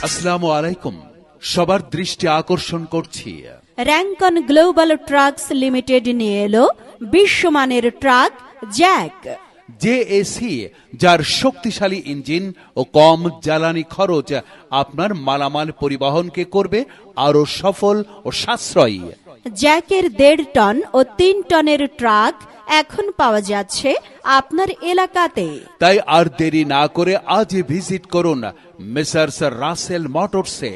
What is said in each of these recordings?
আসসালামু আলাইকুম। সবার দৃষ্টি আকর্ষণ করছি র্যাঙ্কন গ্লোবাল ট্রাকস লিমিটেড নিয়ে এলো বিশ্বমানের ট্রাক জ্যাক। জেএসি, যার শক্তিশালী ইঞ্জিন ও কম জ্বালানি খরচ আপনার মালামাল পরিবহনকে করবে আরো সফল ও সাশ্রয়ী। জ্যাকের 1.5 টন ও 3 টনের ট্রাক এখন পাওয়া যাচ্ছে আপনার এলাকাতে। তাই আর দেরি না করে আজই ভিজিট করুন মেসার্স রাসেল মোটরসে।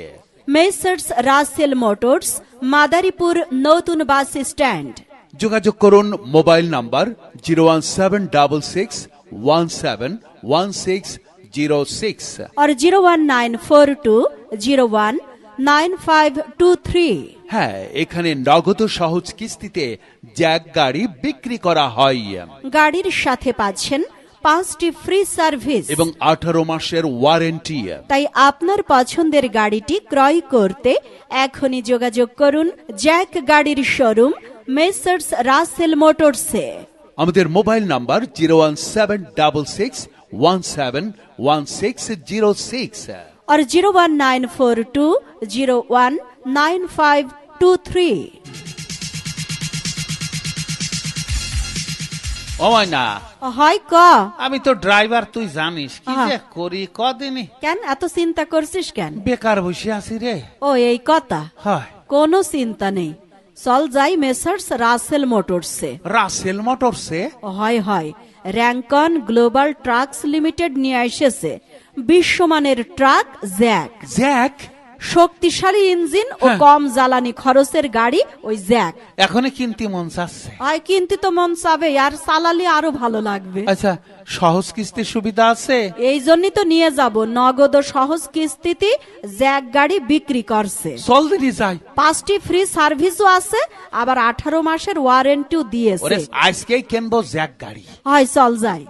মেসার্স রাসেল মোটরস, মাদারীপুর নতুন বাস স্ট্যান্ড। যোগাযোগ করুন মোবাইল নাম্বার 01766171606 और 01942019523। হ্যাঁ, এখানে নগদ সহজ কিস্তিতে জ্যাক গাড়ি বিক্রি করা হয় গাড়ির সাথে পাচ্ছেন 5টি ফ্রি সার্ভিস এবং 18 মাসের ওয়ারেন্টি। তাই আপনার পছন্দের গাড়িটি ক্রয় করতে এখনই যোগাযোগ করুন জ্যাক গাড়ির শোরুম মেসার্স রাসেল মোটরসে। আমাদের মোবাইল নাম্বার 01766171606 और 01942019523। ও ময়না, হয় ক আমি তো ড্রাইভার, তুই জানিস কি হ্যাঁ। যে করি কদিনই কেন এত চিন্তা করছিস কেন? বেকার বসে আছি রে। ও এই কথা, হয় কোনো চিন্তা নেই, চল যাই মেসার্স রাসেল মোটরসে। রাসেল মোটরসে? হয় হয়, র্যাঙ্কন গ্লোবাল ট্রাকস লিমিটেড নিয়ে এসেছে বিশ্বমানের ট্রাক জ্যাক। জ্যাক? শক্তিশালী ইঞ্জিন ও হ্যাঁ। কম জ্বালানি খরচের গাড়ি ওই জ্যাক। এখনই কিনতে মন চাচ্ছে। হয় কিন্তু তো মন চাবে, আর চালালে আরো ভালো লাগবে। আচ্ছা, সহজ কিস্তির সুবিধা আছে? এই জন্যই তো নিয়ে যাব, নগদ ও সহজ কিস্তিতে জ্যাক গাড়ি বিক্রি করছে। চল দিদি যাই। 5টি ফ্রি সার্ভিসও আছে, আবার 18 মাসের ওয়ারেন্টিও দিয়েছে। ওরে আজকেই কিনবো জ্যাক গাড়ি। হয় চল যাই।